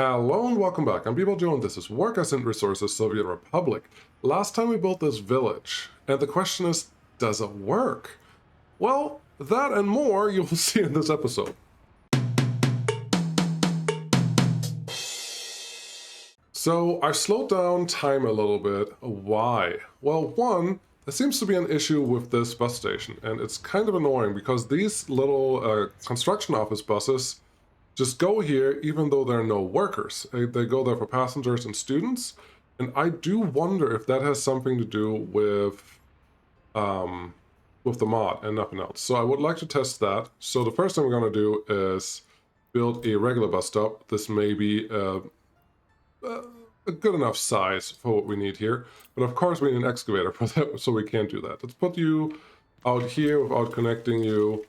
Hello and welcome back. I'm People Joe and this is Work as in Resources Soviet Republic. Last time we built this village, and the question is, does it work? Well, that and more you'll see in this episode. So I've slowed down time a little bit. Why? Well, one, there seems to be an issue with this bus station, and it's kind of annoying because these little construction office buses just go here even though there are no workers. They go there for passengers and students, and I do wonder if that has something to do with the mod and nothing else. So I would like to test that. So the first thing we're going to do is build a regular bus stop. This may be a good enough size for what we need here, but of course we need an excavator for that, so we can't do that. Let's put you out here without connecting you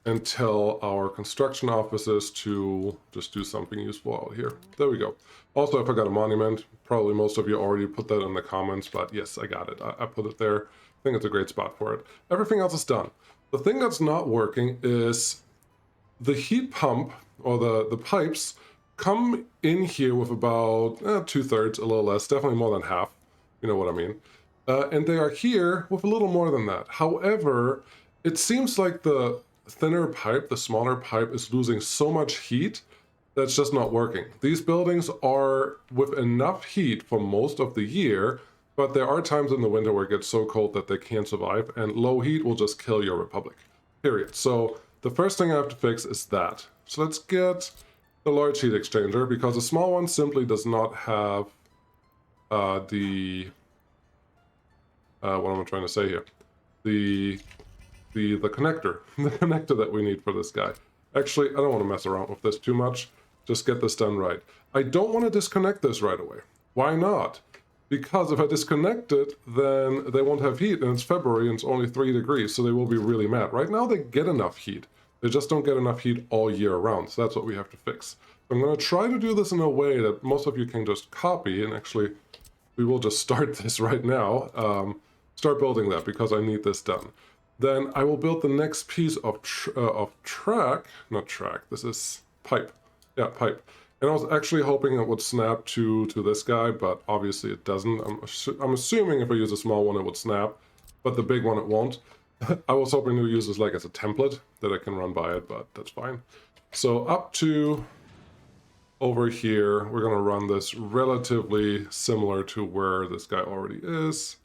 and tell our construction offices to just do something useful out here. There we go. Also, I forgot a monument. Probably most of you already put that in the comments, but yes, I got it. I put it there. I think it's a great spot for it. Everything else is done. The thing that's not working is the heat pump, or the pipes, come in here with about 2/3, a little less, definitely more than half. You know what I mean. And they are here with a little more than that. However, it seems like the thinner pipe, the smaller pipe, is losing so much heat that's just not working. These buildings are with enough heat for most of the year, but there are times in the winter where it gets so cold that they can't survive, and low heat will just kill your republic, period. So the first thing I have to fix is that. So let's get the large heat exchanger, because the small one simply does not have what am I trying to say here? The connector, the connector that we need for this guy. Actually, I don't want to mess around with this too much. Just get this done right. I don't want to disconnect this right away. Why not? Because if I disconnect it, then they won't have heat, and it's February and it's only 3 degrees, so they will be really mad. Right now they get enough heat. They just don't get enough heat all year round, so that's what we have to fix. I'm going to try to do this in a way that most of you can just copy, and actually we will just start this right now. Start building that because I need this done. Then I will build the next piece of this is pipe. Yeah, pipe. And I was actually hoping it would snap to this guy, but obviously it doesn't. I'm assuming if I use a small one it would snap, but the big one it won't. I was hoping to use this like as a template that I can run by it, but that's fine. So up to over here, we're going to run this relatively similar to where this guy already is.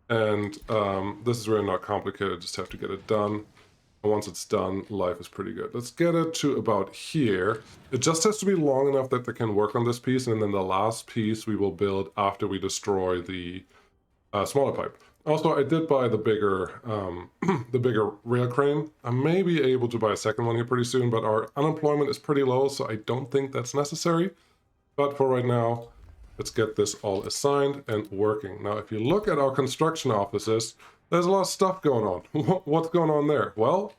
And this is really not complicated, just have to get it done. And once it's done, life is pretty good. Let's get it to about here. It just has to be long enough that they can work on this piece, and then the last piece we will build after we destroy the smaller pipe. Also, I did buy the bigger rail crane. I may be able to buy a second one here pretty soon, but our unemployment is pretty low, so I don't think that's necessary. But for right now, let's get this all assigned and working. Now, if you look at our construction offices, there's a lot of stuff going on. What's going on there? Well,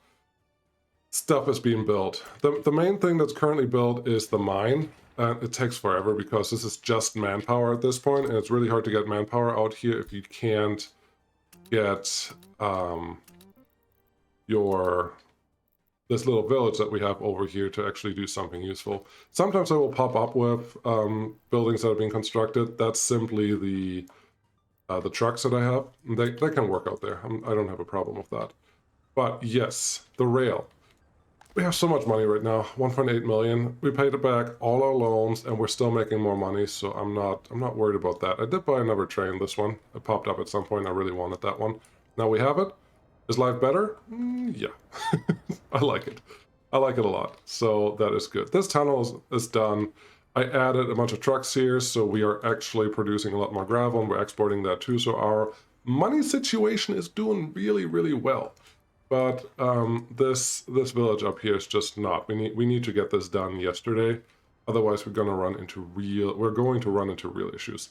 stuff is being built. The main thing that's currently built is the mine. It takes forever because this is just manpower at this point, and it's really hard to get manpower out here if you can't get this little village that we have over here to actually do something useful. Sometimes I will pop up with buildings that are being constructed. That's simply the trucks that I have. They can work out there. I don't have a problem with that. But yes, the rail. We have so much money right now, 1.8 million. We paid it back all our loans, and we're still making more money, so I'm not worried about that. I did buy another train, this one. It popped up at some point. I really wanted that one. Now we have it. Is life better? Yeah. I like it. I like it a lot. So that is good. This tunnel is done. I added a bunch of trucks here, so we are actually producing a lot more gravel, and we're exporting that too. So our money situation is doing really, really well. But this village up here is just not. We need to get this done yesterday. Otherwise, we're going to run into real issues.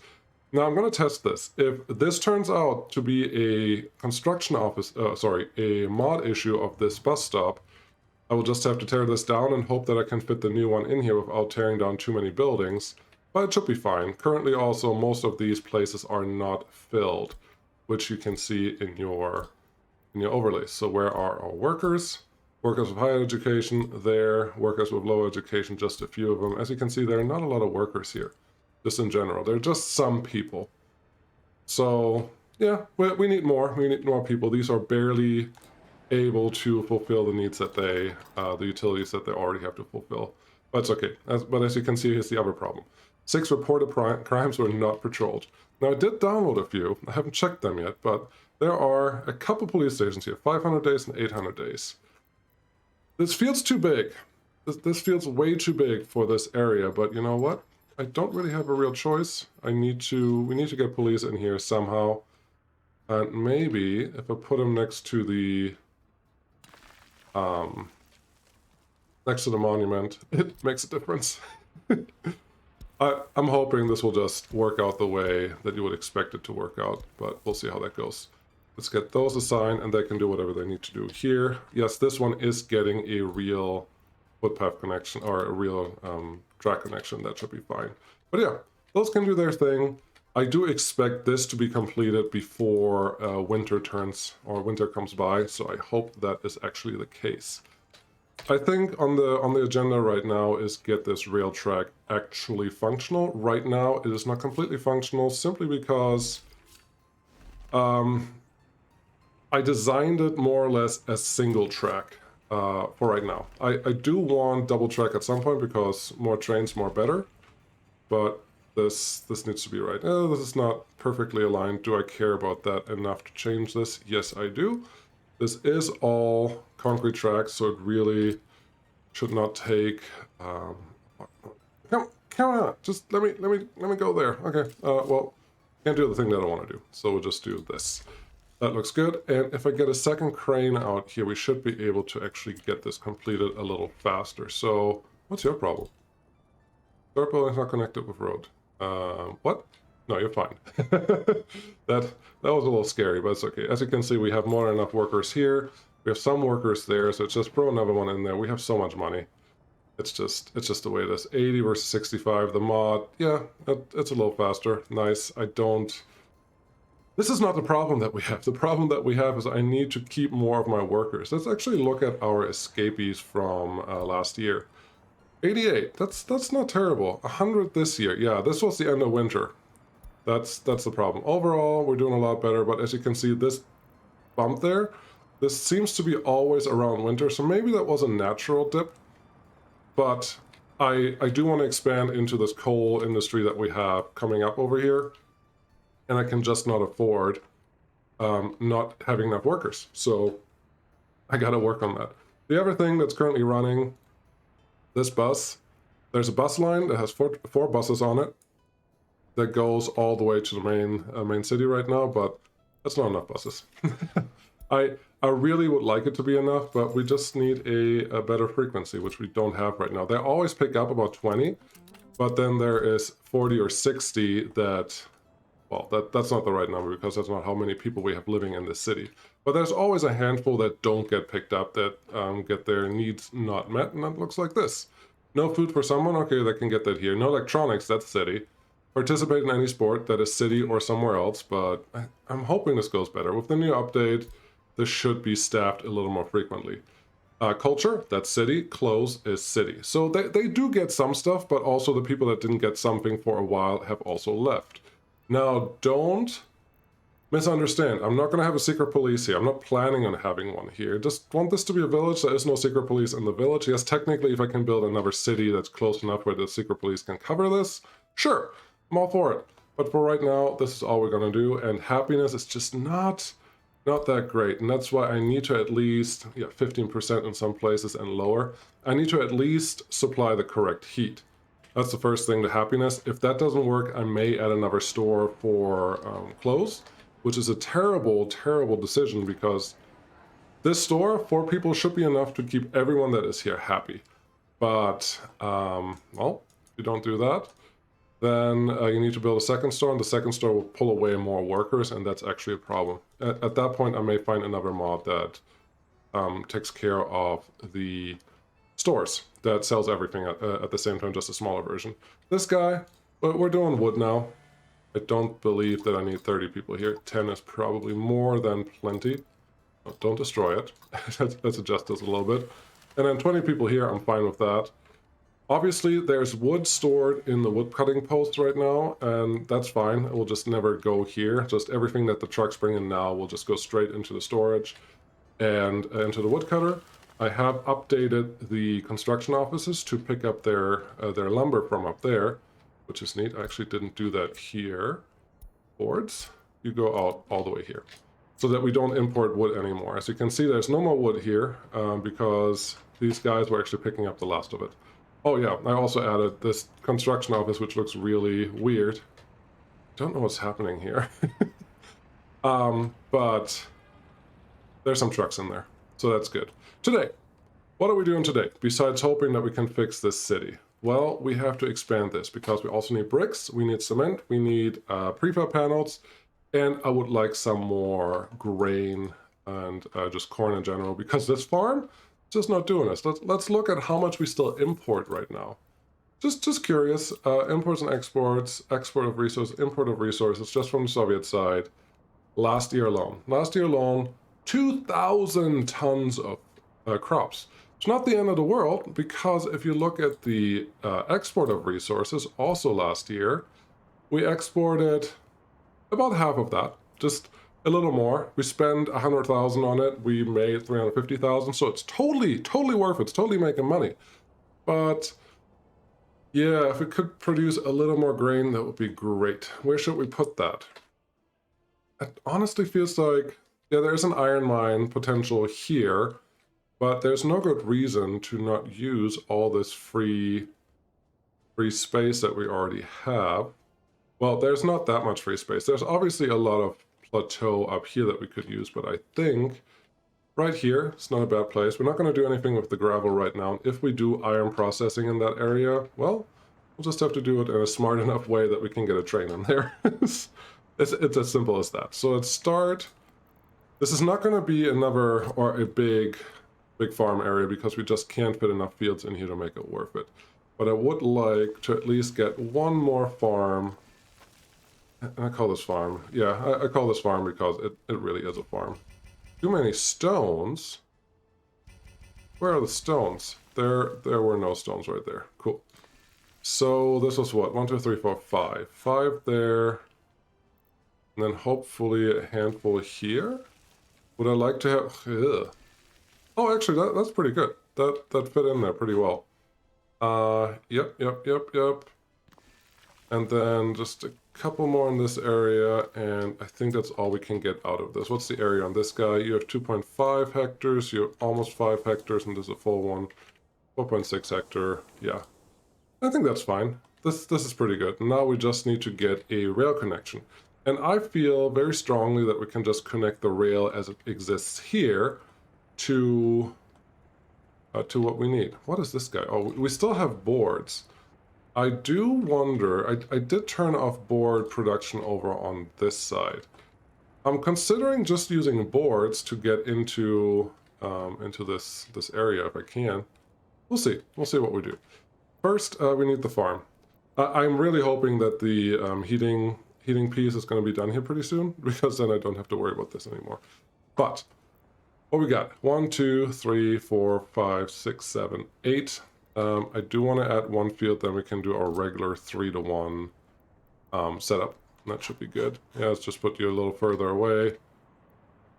Now I'm going to test this. If this turns out to be a construction office, a mod issue of this bus stop, I will just have to tear this down and hope that I can fit the new one in here without tearing down too many buildings. But it should be fine. Currently also, most of these places are not filled, which you can see in your overlays. So where are our workers? Workers with higher education there, workers with low education, just a few of them. As you can see, there are not a lot of workers here, just in general. There are just some people. So, yeah, we need more. We need more people. These are barely able to fulfill the needs that the utilities that they already have to fulfill. But it's okay. But as you can see, here's the other problem. 6 reported crimes were not patrolled. Now, I did download a few. I haven't checked them yet, but there are a couple police stations here, 500 days and 800 days. This feels too big. This feels way too big for this area, but you know what? I don't really have a real choice. We need to get police in here somehow. And maybe if I put them next to the monument, it makes a difference. I'm hoping this will just work out the way that you would expect it to work out, but we'll see how that goes. Let's get those assigned, and they can do whatever they need to do here. Yes, this one is getting a real footpath connection, or a real track connection. That should be fine. But yeah, those can do their thing. I do expect this to be completed before winter comes by, so I hope that is actually the case. I think on the agenda right now is get this rail track actually functional. Right now, it is not completely functional simply because I designed it more or less as single track for right now. I do want double track at some point because more trains, more better. But this needs to be right. This is not perfectly aligned. Do I care about that enough to change this? Yes, I do. This is all concrete tracks, so it really should not take. Come on, just let me go there. Okay. Well, can't do the thing that I want to do, so we'll just do this. That looks good. And if I get a second crane out here, we should be able to actually get this completed a little faster. So, what's your problem? Dirt building's not connected with road. What? No, you're fine. That was a little scary, but it's okay. As you can see, we have more than enough workers here. We have some workers there, so it's just throw another one in there. We have so much money. It's just the way it is. 80 versus 65. The mod, yeah, it's a little faster. Nice. This is not the problem that we have. The problem that we have is I need to keep more of my workers. Let's actually look at our escapees from last year. 88. That's not terrible. 100 this year. Yeah, this was the end of winter. That's the problem. Overall, we're doing a lot better, but as you can see, this bump there, this seems to be always around winter, so maybe that was a natural dip. But I do want to expand into this coal industry that we have coming up over here, and I can just not afford not having enough workers. So I got to work on that. The other thing that's currently running, this bus, there's a bus line that has four buses on it that goes all the way to the main city right now, but that's not enough buses. I really would like it to be enough, but we just need a better frequency, which we don't have right now. They always pick up about 20, but then there is 40 or 60 that, well, that's not the right number because that's not how many people we have living in this city. But there's always a handful that don't get picked up, that get their needs not met, and that looks like this. No food for someone? Okay, they can get that here. No electronics, that's city. Participate in any sport, that is city or somewhere else, but I'm hoping this goes better. With the new update, this should be staffed a little more frequently. Culture, that's city. Clothes is city. So they do get some stuff, but also the people that didn't get something for a while have also left. Now, don't misunderstand. I'm not going to have a secret police here. I'm not planning on having one here. Just want this to be a village. There is no secret police in the village. Yes, technically, if I can build another city that's close enough where the secret police can cover this, sure, I'm all for it. But for right now, this is all we're going to do, and happiness is just not that great, and that's why I need to at least, 15% in some places and lower. I need to at least supply the correct heat. That's the first thing, the happiness. If that doesn't work, I may add another store for clothes, which is a terrible, terrible decision because this store, 4 people should be enough to keep everyone that is here happy. But, well, if you don't do that, then you need to build a second store, and the second store will pull away more workers, and that's actually a problem. At that point, I may find another mod that takes care of the stores, that sells everything at the same time, just a smaller version. This guy, we're doing wood now. I don't believe that I need 30 people here. 10 is probably more than plenty. Don't destroy it. Let's adjust this a little bit. And then 20 people here, I'm fine with that. Obviously, there's wood stored in the wood cutting post right now, and that's fine. It will just never go here. Just everything that the trucks bring in now will just go straight into the storage and into the woodcutter. I have updated the construction offices to pick up their lumber from up there, which is neat. I actually didn't do that here. Boards, you go out all the way here, so that we don't import wood anymore. As you can see, there's no more wood here because these guys were actually picking up the last of it. Oh yeah, I also added this construction office, which looks really weird. Don't know what's happening here. But there's some trucks in there, so that's good. Today, what are we doing today, besides hoping that we can fix this city? Well, we have to expand this, because we also need bricks, we need cement, we need prefab panels, and I would like some more grain and just corn in general, because this farm is just not doing us. Let's look at how much we still import right now. Just curious, imports and exports, export of resources, import of resources, just from the Soviet side. Last year alone, 2,000 tons of crops. It's not the end of the world, because if you look at the export of resources, also last year, we exported about half of that, just a little more. We spend 100,000 on it, we made 350,000, so it's totally worth it. It's totally making money. But yeah, if we could produce a little more grain, that would be great. Where should we put that? It honestly feels like, yeah, there's an iron mine potential here, but there's no good reason to not use all this free space that we already have. Well, there's not that much free space. There's obviously a lot of plateau up here that we could use, but I think right here, it's not a bad place. We're not going to do anything with the gravel right now. If we do iron processing in that area, well, we'll just have to do it in a smart enough way that we can get a train in there. It's as simple as that. So let's start. This is not going to be another or a big farm area, because we just can't fit enough fields in here to make it worth it. But I would like to at least get one more farm. And I call this farm. Yeah, I call this farm because it really is a farm. Too many stones. Where are the stones? There were no stones right there. Cool. So this was what? 1, 2, 3, 4, 5. 5 there. And then hopefully a handful here. Would I like to have... Ugh. Oh, actually, that's pretty good. That fit in there pretty well. Yep. And then just a couple more in this area, and I think that's all we can get out of this. What's the area on this guy? You have 2.5 hectares, you have almost 5 hectares, and there's a full one. 4.6 hectare, yeah. I think that's fine. This is pretty good. Now we just need to get a rail connection. And I feel very strongly that we can just connect the rail as it exists here to what we need. What is this guy? Oh, we still have boards. I do wonder, I did turn off board production over on this side. I'm considering just using boards to get into this area if I can. We'll see what we do. First, we need the farm. I'm really hoping that the heating piece is going to be done here pretty soon, because then I don't have to worry about this anymore. But what we got? 1, 2, 3, 4, 5, 6, 7, 8. I do want to add one field, then we can do our regular 3-to-1 setup. That should be good. Yeah, let's just put you a little further away.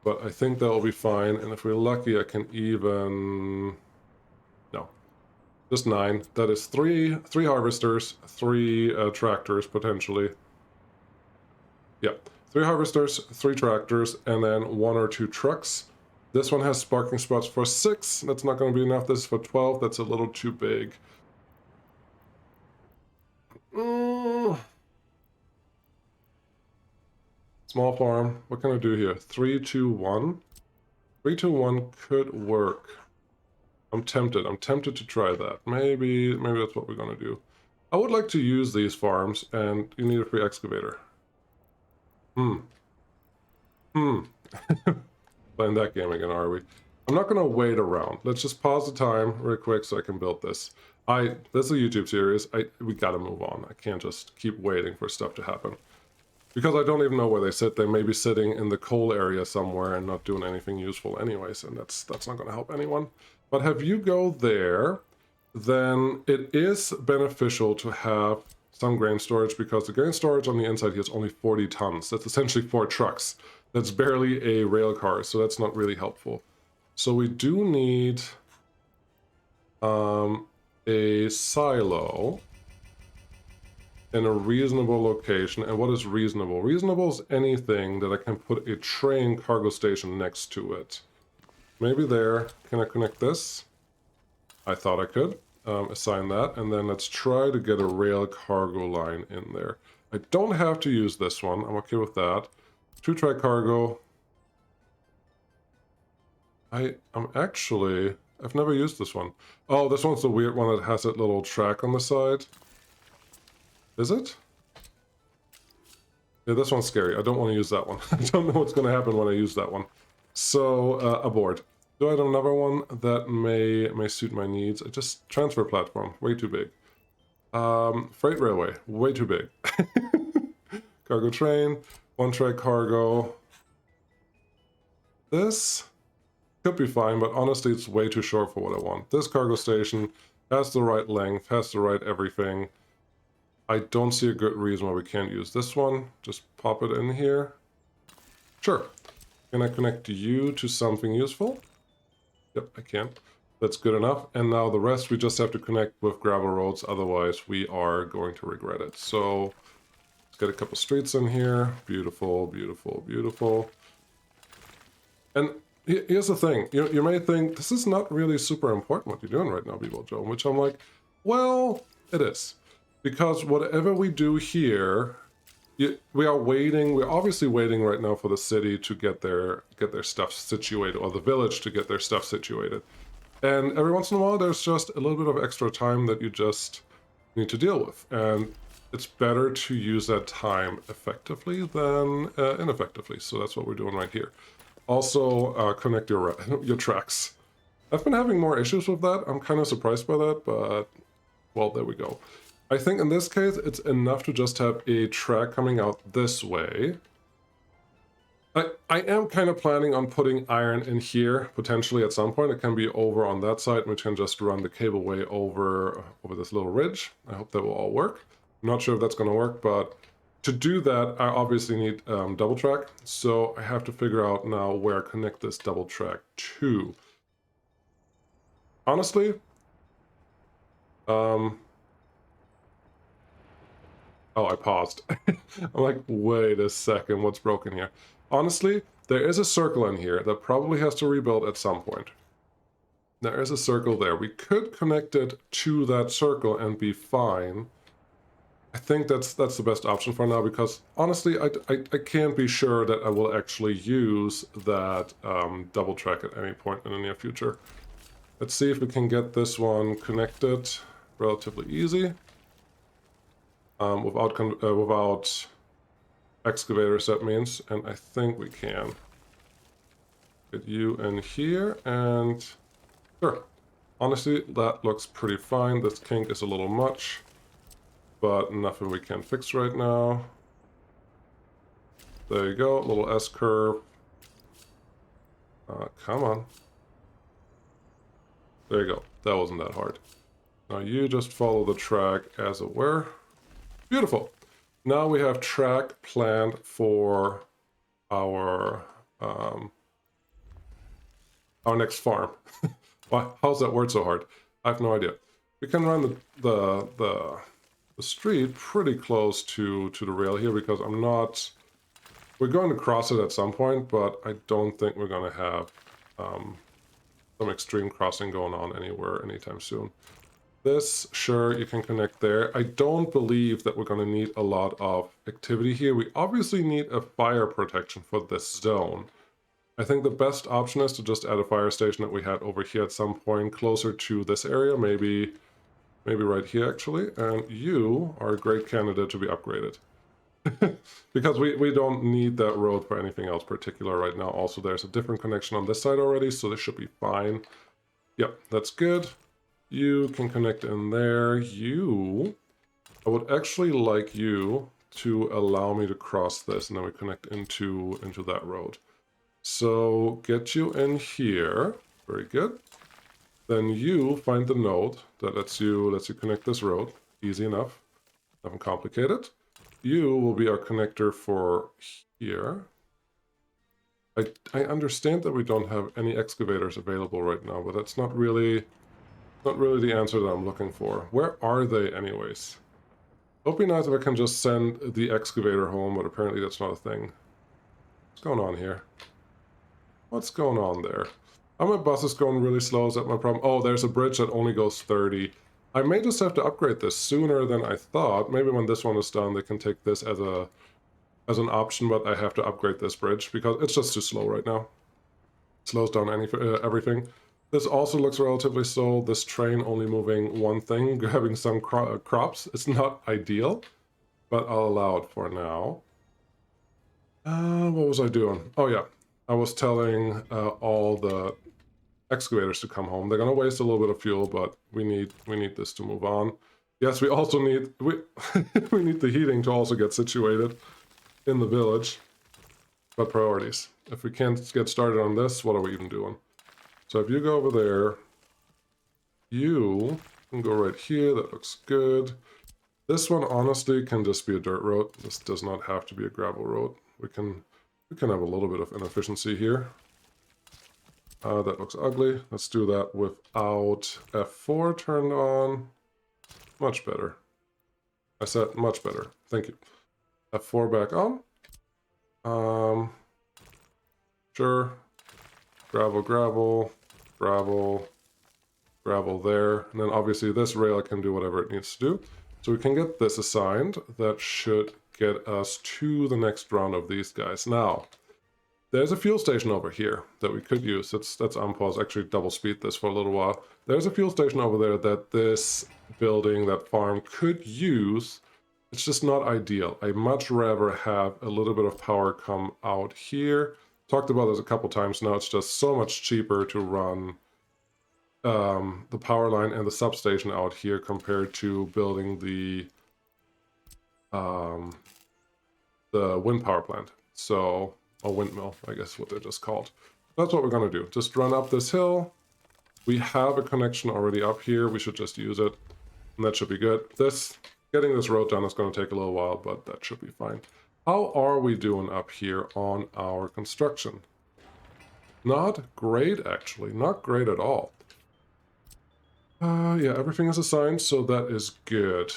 But I think that will be fine. And if we're lucky, I can even... No. Just 9. That is 3 harvesters, 3 tractors, potentially. Yeah. 3 harvesters, 3 tractors, and then 1 or 2 trucks. This one has parking spots for 6. That's not going to be enough. This is for 12. That's a little too big. Small farm. What can I do here? 3, 2, 1. 3, 2, 1 could work. I'm tempted. I'm tempted to try that. Maybe that's what we're going to do. I would like to use these farms, and you need a free excavator. Playing that game again, are we? I'm not going to wait around. Let's just pause the time real quick so I can build this. This is a YouTube series. We got to move on. I can't just keep waiting for stuff to happen. Because I don't even know where they sit. They may be sitting in the coal area somewhere and not doing anything useful anyways, and that's not going to help anyone. But if you go there, then it is beneficial to have some grain storage, because the grain storage on the inside here is only 40 tons. That's essentially 4 trucks. That's barely a rail car, so that's not really helpful. So we do need a silo in a reasonable location. And what is reasonable? Reasonable is anything that I can put a train cargo station next to it. Maybe there. Can I connect this? I thought I could. Assign that, and then let's try to get a rail cargo line in there. I don't have to use this one. I'm okay with that. 2-track cargo. I've never used this one. Oh, this one's the weird one that has that little track on the side. Is it? Yeah, this one's scary. I don't want to use that one. I don't know what's going to happen when I use that one. So, aboard. Do I have another one that may suit my needs? Just transfer platform, way too big. Freight railway, way too big. Cargo train, 1-track cargo. This could be fine, but honestly it's way too short for what I want. This cargo station has the right length, has the right everything. I don't see a good reason why we can't use this one. Just pop it in here. Sure. Can I connect you to something useful? Yep, I can. That's good enough. And now the rest we just have to connect with gravel roads, otherwise we are going to regret it. So let's get a couple streets in here. Beautiful, beautiful, beautiful. And here's the thing. You may think, this is not really super important what you're doing right now, Bebo Joe, which I'm like, well, it is. Because whatever we do here, we are waiting. We're obviously waiting right now for the city to get their stuff situated, or the village to get their stuff situated. And every once in a while, there's just a little bit of extra time that you just need to deal with. And it's better to use that time effectively than ineffectively. So that's what we're doing right here. Also, connect your tracks. I've been having more issues with that. I'm kind of surprised by that, but well, there we go. I think in this case, it's enough to just have a track coming out this way. I am kind of planning on putting iron in here, potentially at some point. It can be over on that side, and we can just run the cableway over this little ridge. I hope that will all work. I'm not sure if that's going to work, but to do that, I obviously need double track. So I have to figure out now where I connect this double track to. Honestly, oh, I paused. I'm like, wait a second, what's broken here? Honestly, there is a circle in here that probably has to rebuild at some point. There is a circle there. We could connect it to that circle and be fine. I think that's the best option for now, because honestly, I can't be sure that I will actually use that double track at any point in the near future. Let's see if we can get this one connected relatively easy. Without excavators, that means, and I think we can. Get you in here, and sure. Honestly, that looks pretty fine. This kink is a little much, but nothing we can fix right now. There you go, little S-curve. Come on. There you go. That wasn't that hard. Now you just follow the track as it were. Beautiful. Now we have track planned for our next farm. Why? How's that word so hard? I have no idea. We can run the street pretty close to the rail here, because we're going to cross it at some point, but I don't think we're going to have some extreme crossing going on anywhere anytime soon. This, sure, you can connect there. I don't believe that we're going to need a lot of activity here. We obviously need a fire protection for this zone. I think the best option is to just add a fire station that we had over here at some point closer to this area, maybe right here actually. And you are a great candidate to be upgraded. Because we don't need that road for anything else particular right now. Also, there's a different connection on this side already, so this should be fine. Yep, that's good. You can connect in there. I would actually like you to allow me to cross this, and then we connect into that road. So get you in here. Very good. Then you find the node that lets you connect this road. Easy enough. Nothing complicated. You will be our connector for here. I understand that we don't have any excavators available right now, but that's not really the answer that I'm looking for. Where are they anyways? It would be nice if I can just send the excavator home, but apparently that's not a thing. What's going on here? What's going on there? Oh, my bus is going really slow. Is that my problem? Oh, there's a bridge that only goes 30. I may just have to upgrade this sooner than I thought. Maybe when this one is done, they can take this as an option, but I have to upgrade this bridge because it's just too slow right now. It slows down everything. This also looks relatively slow. This train only moving one thing, grabbing some crops. It's not ideal, but I'll allow it for now. What was I doing? Oh yeah, I was telling all the excavators to come home. They're gonna waste a little bit of fuel, but we need this to move on. Yes, we also need we need the heating to also get situated in the village. But priorities. If we can't get started on this, what are we even doing? So if you go over there, you can go right here. That looks good. This one honestly can just be a dirt road. This does not have to be a gravel road. We can have a little bit of inefficiency here. That looks ugly. Let's do that without F4 turned on. Much better. I said much better. Thank you. F4 back on. Sure. Gravel, gravel, gravel, gravel there. And then obviously this rail can do whatever it needs to do. So we can get this assigned. That should get us to the next round of these guys. Now, there's a fuel station over here that we could use. That's unpause. Actually, double speed this for a little while. There's a fuel station over there that this building, that farm, could use. It's just not ideal. I much rather have a little bit of power come out here. Talked about this a couple times now. It's just so much cheaper to run the power line and the substation out here compared to building the wind power plant. So, a windmill, I guess what they're just called. That's what we're going to do. Just run up this hill. We have a connection already up here. We should just use it, and that should be good. Getting this road done is going to take a little while, but that should be fine. How are we doing up here on our construction? Not great, actually. Not great at all. Yeah, everything is assigned, so that is good.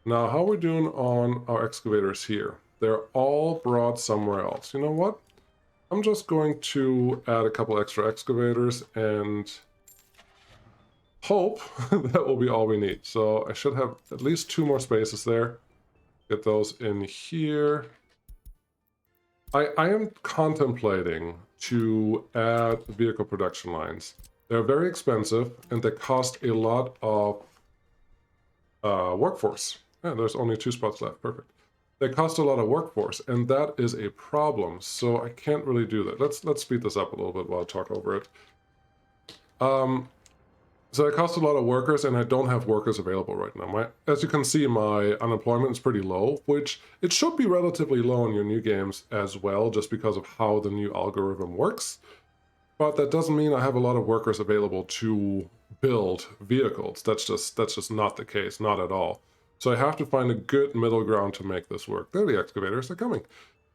Now, how are we doing on our excavators here? They're all brought somewhere else. You know what? I'm just going to add a couple extra excavators and hope that will be all we need. So I should have at least 2 more spaces there. Get those in here. I am contemplating to add vehicle production lines. They're very expensive and they cost a lot of workforce. Yeah, there's only 2 spots left. Perfect. They cost a lot of workforce, and that is a problem. So I can't really do that. Let's speed this up a little bit while I talk over it. So it costs a lot of workers, and I don't have workers available right now. As you can see, my unemployment is pretty low, which it should be relatively low in your new games as well, just because of how the new algorithm works. But that doesn't mean I have a lot of workers available to build vehicles. That's just not the case, not at all. So I have to find a good middle ground to make this work. There, the excavators are coming.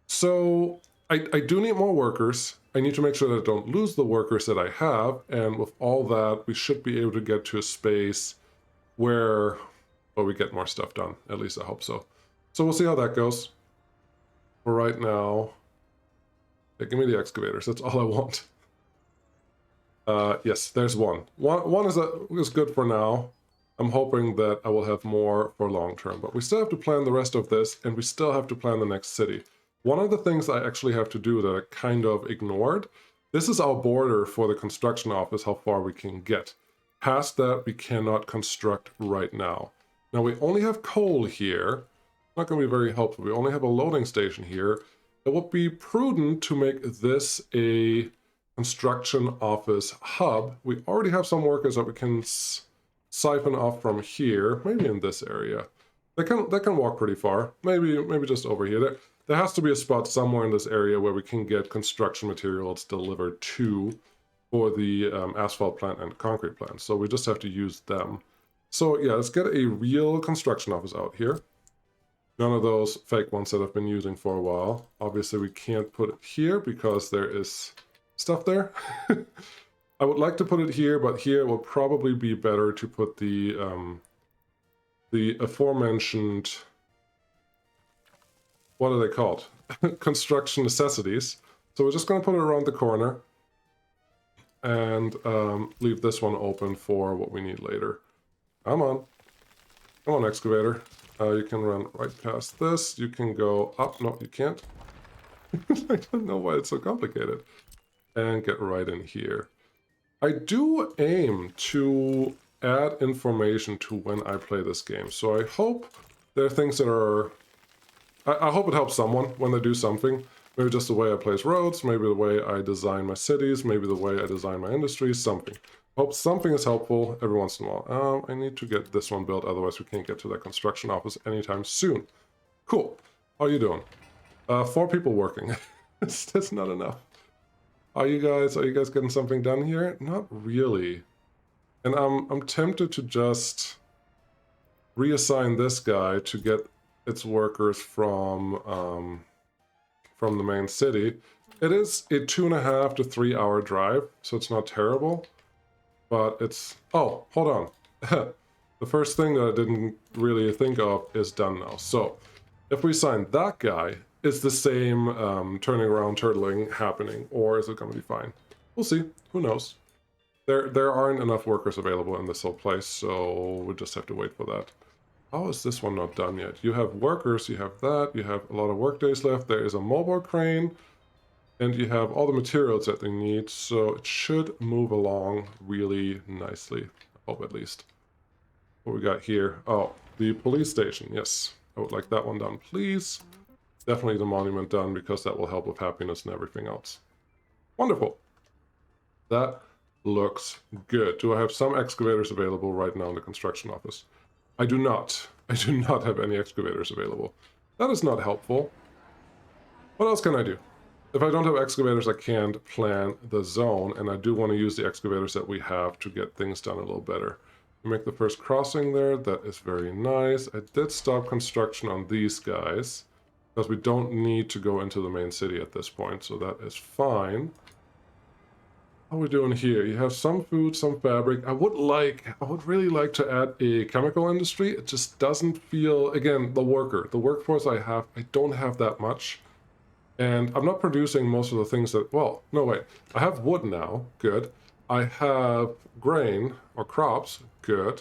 So I do need more workers. I need to make sure that I don't lose the workers that I have. And with all that, we should be able to get to a space where we get more stuff done. At least I hope so. So we'll see how that goes. For right now, give me the excavators. That's all I want. Yes, there's one. One is good for now. I'm hoping that I will have more for long term, but we still have to plan the rest of this, and we still have to plan the next city. One of the things I actually have to do that I kind of ignored, this is our border for the construction office, how far we can get. Past that, we cannot construct right now. Now, we only have coal here. Not going to be very helpful. We only have a loading station here. It would be prudent to make this a construction office hub. We already have some workers that we can siphon off from here, maybe in this area. They can walk pretty far. Maybe just over here. There has to be a spot somewhere in this area where we can get construction materials delivered to for the asphalt plant and concrete plant. So we just have to use them. So yeah, let's get a real construction office out here. None of those fake ones that I've been using for a while. Obviously we can't put it here because there is stuff there. I would like to put it here, but here it will probably be better to put the aforementioned, what are they called? Construction necessities. So we're just going to put it around the corner and leave this one open for what we need later. Come on, excavator. You can run right past this. You can go up. No, you can't. I don't know why it's so complicated. And get right in here. I do aim to add information to when I play this game. So I hope there are things that are... I hope it helps someone when they do something. Maybe just the way I place roads, maybe the way I design my cities, maybe the way I design my industries, something. Hope something is helpful every once in a while. I need to get this one built, otherwise we can't get to that construction office anytime soon. Cool. How you doing? 4 people working. That's not enough. Are you guys getting something done here? Not really. And I'm tempted to just reassign this guy to get its workers from the main city. It is a 2.5 to 3 hour drive, so it's not terrible. But it's... Oh, hold on. The first thing that I didn't really think of is done now. So, if we sign that guy, is the same turning around turtling happening, or is it going to be fine? We'll see. Who knows? There aren't enough workers available in this whole place, so we'll just have to wait for that. How is this one not done yet? You have workers, you have that, you have a lot of work days left. There is a mobile crane. And you have all the materials that they need, so it should move along really nicely. I hope, at least. What we got here? Oh, the police station. Yes, I would like that one done, please. Definitely the monument done, because that will help with happiness and everything else. Wonderful. That looks good. Do I have some excavators available right now in the construction office? I do not. I do not have any excavators available. That is not helpful. What else can I do? If I don't have excavators, I can't plan the zone, and I do want to use the excavators that we have to get things done a little better. We make the first crossing there. That is very nice. I did stop construction on these guys, because we don't need to go into the main city at this point, so that is fine. How are we doing here? You have some food, some fabric. I would really like to add a chemical industry. It just doesn't feel, again, the workforce I have, I don't have that much. And I'm not producing most of the things that, well, no, wait. I have wood now, good. I have grain, or crops, good.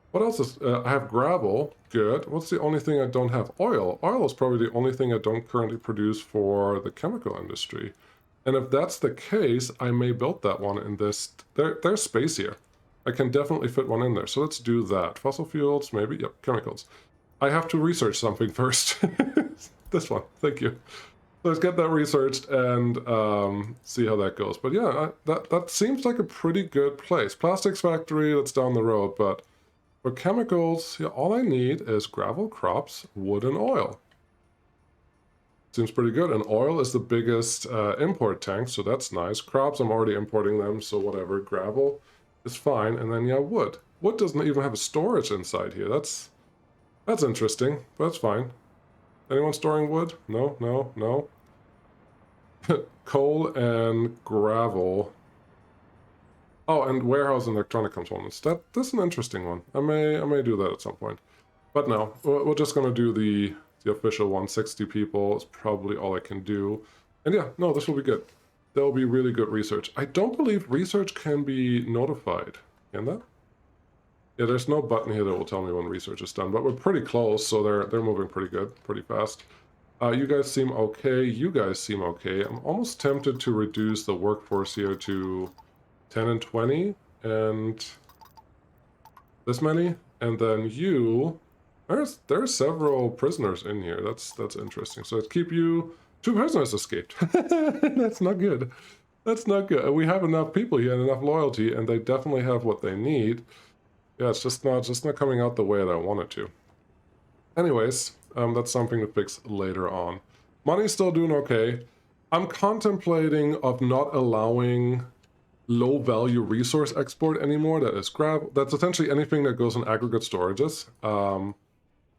What else is, I have gravel, good. What's the only thing I don't have? Oil. Oil is probably the only thing I don't currently produce for the chemical industry. And if that's the case, I may build that one in this, there's space here. I can definitely fit one in there, so let's do that. Fossil fuels, maybe, yep, chemicals. I have to research something first. This one, thank you. Let's get that researched and see how that goes. But yeah, that seems like a pretty good place. Plastics factory, that's down the road, but for chemicals, yeah, all I need is gravel, crops, wood, and oil. Seems pretty good, and oil is the biggest import tank, so that's nice. Crops, I'm already importing them, so whatever. Gravel is fine, and then, yeah, wood. Wood doesn't even have a storage inside here. That's interesting, but that's fine. Anyone storing wood? No, no, no. Coal and gravel. Oh, and warehouse and electronic components. That's an interesting one. I may do that at some point. But no, we're just gonna do the official 160 people. It's probably all I can do. And yeah, no, this will be good. That will be really good research. I don't believe research can be notified. Can that? Yeah, there's no button here that will tell me when research is done, but we're pretty close, so they're moving pretty good, pretty fast. You guys seem okay. You guys seem okay. I'm almost tempted to reduce the workforce here to 10 and 20, and this many, and then you. There's several prisoners in here. That's interesting. So let's keep you. 2 prisoners escaped. That's not good. That's not good. We have enough people here and enough loyalty, and they definitely have what they need. Yeah, it's just not coming out the way that I want it to. Anyways, that's something to fix later on. Money's still doing okay. I'm contemplating of not allowing low value resource export anymore. That is gravel. That's essentially anything that goes in aggregate storages.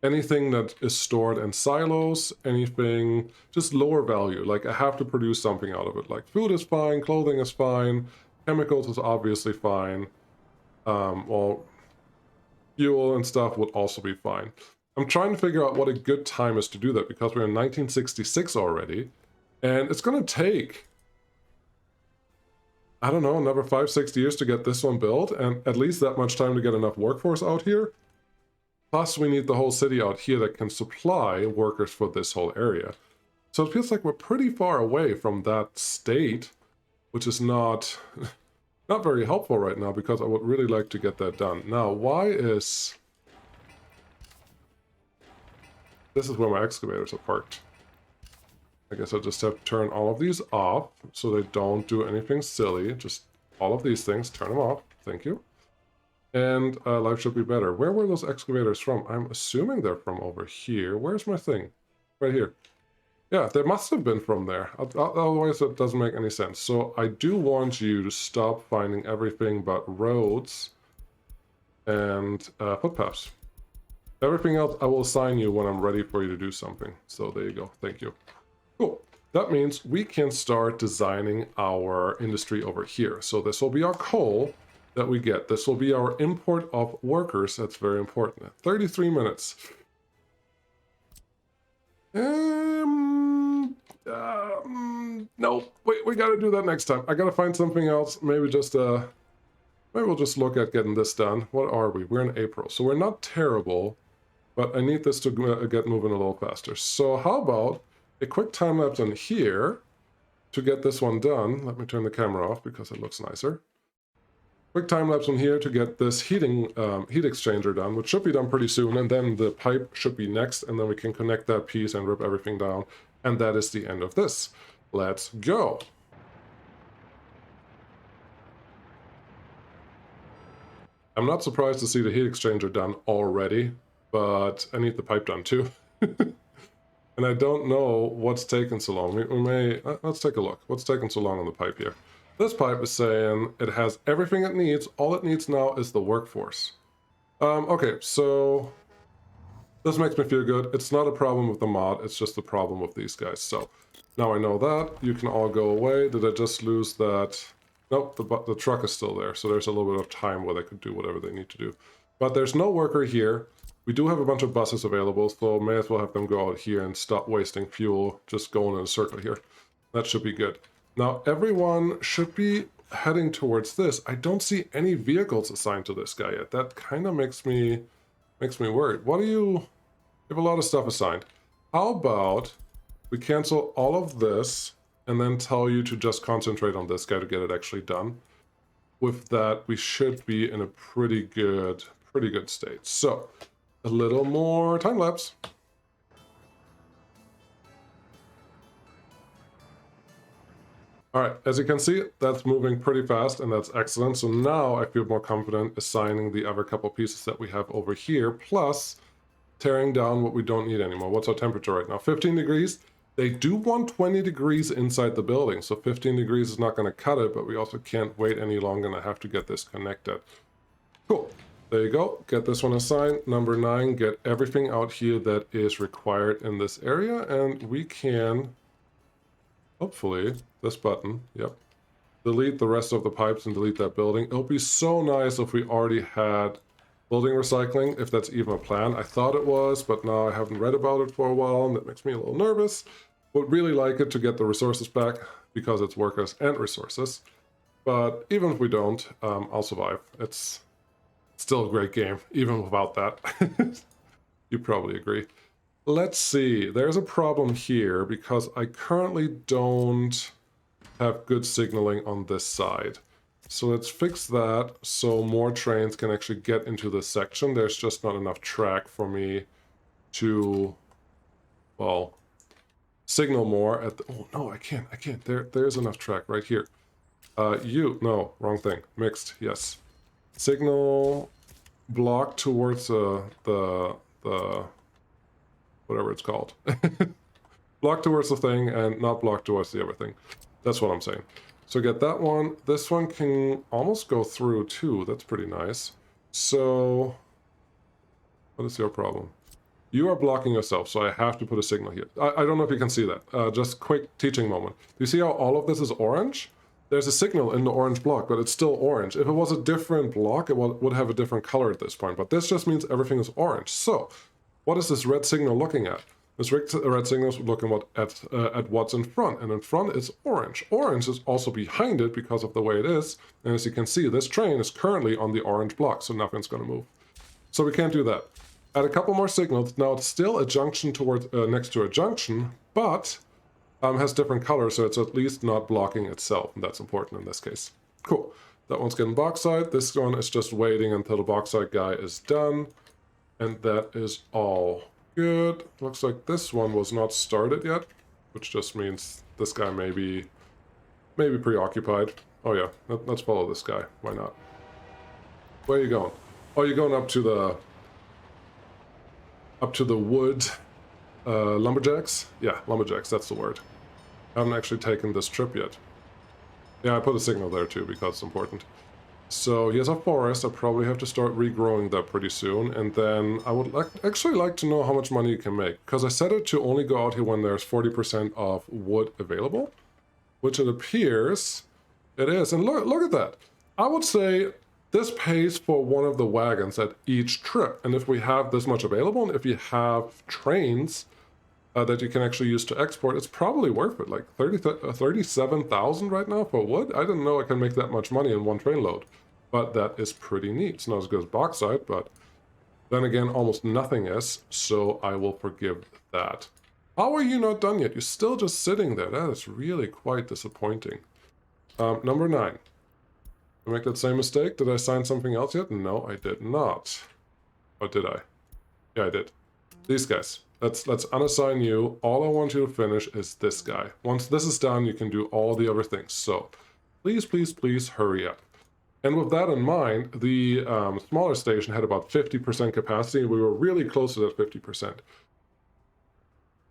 Anything that is stored in silos, anything just lower value. Like I have to produce something out of it. Like food is fine, clothing is fine, chemicals is obviously fine. Well, fuel and stuff would also be fine. I'm trying to figure out what a good time is to do that because we're in 1966 already, and it's going to take, I don't know, another 5-6 years to get this one built, and at least that much time to get enough workforce out here. Plus, we need the whole city out here that can supply workers for this whole area. So it feels like we're pretty far away from that state, which is not very helpful right now because I would really like to get that done. Now, why is... This is where my excavators are parked. I guess I'll just have to turn all of these off so they don't do anything silly. Just all of these things, turn them off. Thank you. And life should be better. Where were those excavators from? I'm assuming they're from over here. Where's my thing? Right here. Yeah, they must have been from there. Otherwise, it doesn't make any sense. So I do want you to stop finding everything but roads and footpaths. Everything else I will assign you when I'm ready for you to do something. So there you go. Thank you. Cool. That means we can start designing our industry over here. So this will be our coal that we get. This will be our import of workers. That's very important. 33 minutes. No, wait, we gotta do that next time. I gotta find something else. Maybe just, maybe we'll just look at getting this done. What are we? We're in April, so we're not terrible, but I need this to get moving a little faster. So how about a quick time lapse in here to get this one done. Let me turn the camera off because it looks nicer. Quick time lapse on here to get this heat exchanger done, which should be done pretty soon, and then the pipe should be next, and then we can connect that piece and rip everything down, and that is the end of this. Let's go. I'm not surprised to see the heat exchanger done already, but I need the pipe done too. And I don't know what's taking so long. We may, let's take a look. What's taking so long on the pipe here? This pipe is saying it has everything it needs. All it needs now is the workforce. Okay, so this makes me feel good. It's not a problem with the mod. It's just a problem with these guys. So now I know that. You can all go away. Did I just lose that? Nope, the truck is still there. So there's a little bit of time where they could do whatever they need to do. But there's no worker here. We do have a bunch of buses available, so may as well have them go out here and stop wasting fuel, just going in a circle here. That should be good. Now, everyone should be heading towards this. I don't see any vehicles assigned to this guy yet. That kind of makes me worried. What do you have a lot of stuff assigned? How about we cancel all of this and then tell you to just concentrate on this guy to get it actually done? With that, we should be in a pretty good state. So, a little more time lapse. All right, as you can see, that's moving pretty fast, and that's excellent. So now I feel more confident assigning the other couple pieces that we have over here, plus tearing down what we don't need anymore. What's our temperature right now? 15 degrees. They do want 20 degrees inside the building, so 15 degrees is not going to cut it, but we also can't wait any longer, and I have to get this connected. Cool. There you go. Get this one assigned. Number 9, get everything out here that is required in this area, and we can... hopefully, this button, yep, delete the rest of the pipes and delete that building. It would be so nice if we already had building recycling, if that's even a plan. I thought it was, but now I haven't read about it for a while, and that makes me a little nervous. Would really like it to get the resources back, because it's workers and resources. But even if we don't, I'll survive. It's still a great game, even without that. You probably agree. Let's see, there's a problem here because I currently don't have good signaling on this side. So let's fix that so more trains can actually get into this section. There's just not enough track for me to, well, signal more at the, oh no, I can't. There's enough track right here. No, wrong thing. Mixed, yes. Signal block towards the whatever it's called. Block towards the thing and not block towards the other thing. That's what I'm saying. So get that one. This one can almost go through too. That's pretty nice. So what is your problem? You are blocking yourself, so I have to put a signal here. I don't know if you can see that. Just quick teaching moment. Do you see how all of this is orange? There's a signal in the orange block, but it's still orange. If it was a different block, it would have a different color at this point, but this just means everything is orange. So, what is this red signal looking at? This red signal is looking at what's in front, and in front is orange. Orange is also behind it because of the way it is, and as you can see, this train is currently on the orange block, so nothing's going to move. So we can't do that. Add a couple more signals. Now it's still a junction towards next to a junction, but has different colors, so it's at least not blocking itself, and that's important in this case. Cool. That one's getting bauxite. This one is just waiting until the bauxite guy is done, and that is all good. Looks like this one was not started yet, which just means this guy may be preoccupied. Oh yeah, let's follow this guy. Why not? Where are you going? Oh, you're going up to the wood lumberjacks? Yeah, lumberjacks, that's the word. I haven't actually taken this trip yet. Yeah, I put a signal there too because it's important. So here's a forest. I probably have to start regrowing that pretty soon. And then I would actually like to know how much money you can make, because I set it to only go out here when there's 40% of wood available, which it appears it is. And look at that. I would say this pays for one of the wagons at each trip. And if we have this much available, and if you have trains that you can actually use to export, it's probably worth it. Like 37,000 right now for wood? I didn't know I can make that much money in one train load. But that is pretty neat. It's not as good as bauxite, but then again, almost nothing is, so I will forgive that. How are you not done yet? You're still just sitting there. That is really quite disappointing. Number 9. Did I make that same mistake? Did I sign something else yet? No, I did not. Or did I? Yeah, I did. These guys. Let's unassign you. All I want you to finish is this guy. Once this is done, you can do all the other things. So please, please, please hurry up. And with that in mind, the smaller station had about 50% capacity. We were really close to that 50%.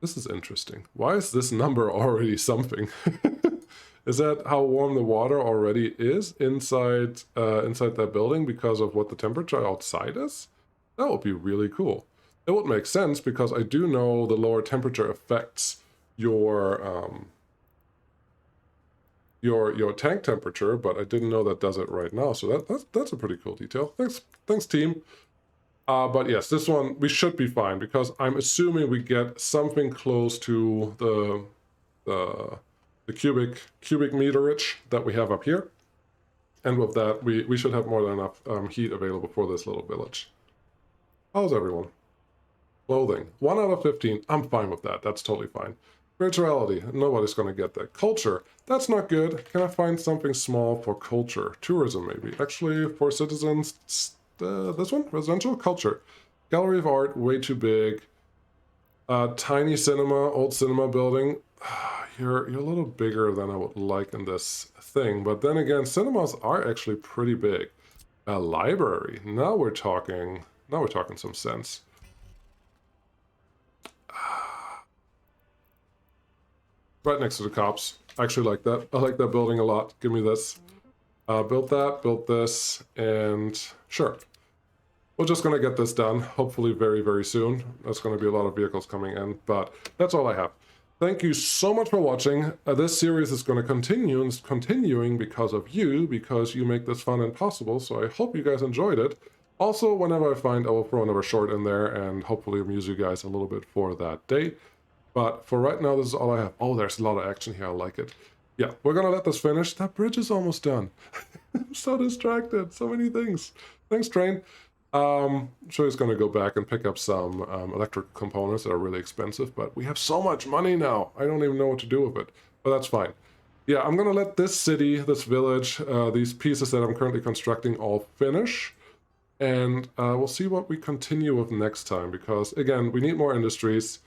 This is interesting. Why is this number already something? Is that how warm the water already is inside that building because of what the temperature outside is? That would be really cool. It would make sense because I do know the lower temperature affects your tank temperature, but I didn't know that does it right now. So that's a pretty cool detail. Thanks team. But yes, this one we should be fine because I'm assuming we get something close to the cubic meterage that we have up here, and with that we should have more than enough heat available for this little village. How's everyone? Clothing 1 out of 15. I'm fine with that. That's totally fine. Spirituality, nobody's going to get that. Culture, that's not good. Can I find something small for culture? Tourism, maybe. Actually, for citizens, this one? Residential? Culture. Gallery of art, way too big. Tiny cinema, old cinema building. You're a little bigger than I would like in this thing. But then again, cinemas are actually pretty big. A library. Now we're talking some sense. Right next to the cops. I actually like that. I like that building a lot. Give me this. Built that, built this, and sure. We're just going to get this done, hopefully very, very soon. There's going to be a lot of vehicles coming in, but that's all I have. Thank you so much for watching. This series is going to continue, and it's continuing because of you, because you make this fun and possible, so I hope you guys enjoyed it. Also, whenever I find, I will throw another short in there, and hopefully amuse you guys a little bit for that day. But for right now, this is all I have. Oh, there's a lot of action here. I like it. Yeah, we're going to let this finish. That bridge is almost done. I'm so distracted. So many things. Thanks, train. I'm sure he's going to go back and pick up some electric components that are really expensive. But we have so much money now. I don't even know what to do with it. But that's fine. Yeah, I'm going to let this city, this village, these pieces that I'm currently constructing all finish. And we'll see what we continue with next time. Because, again, we need more industries.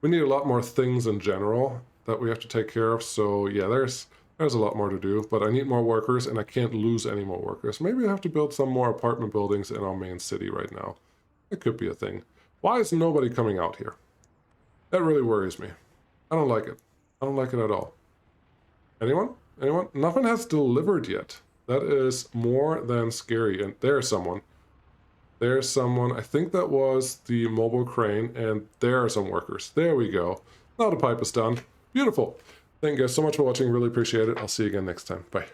We need a lot more things in general that we have to take care of. So yeah, there's a lot more to do, but I need more workers and I can't lose any more workers. Maybe I have to build some more apartment buildings in our main city right now. It could be a thing. Why is nobody coming out here? That really worries me. I don't like it. I don't like it at all. Anyone? Anyone? Nothing has delivered yet. That is more than scary. And there's someone. There's someone. I think that was the mobile crane, and there are some workers. There we go. Now the pipe is done. Beautiful. Thank you guys so much for watching. Really appreciate it. I'll see you again next time. Bye.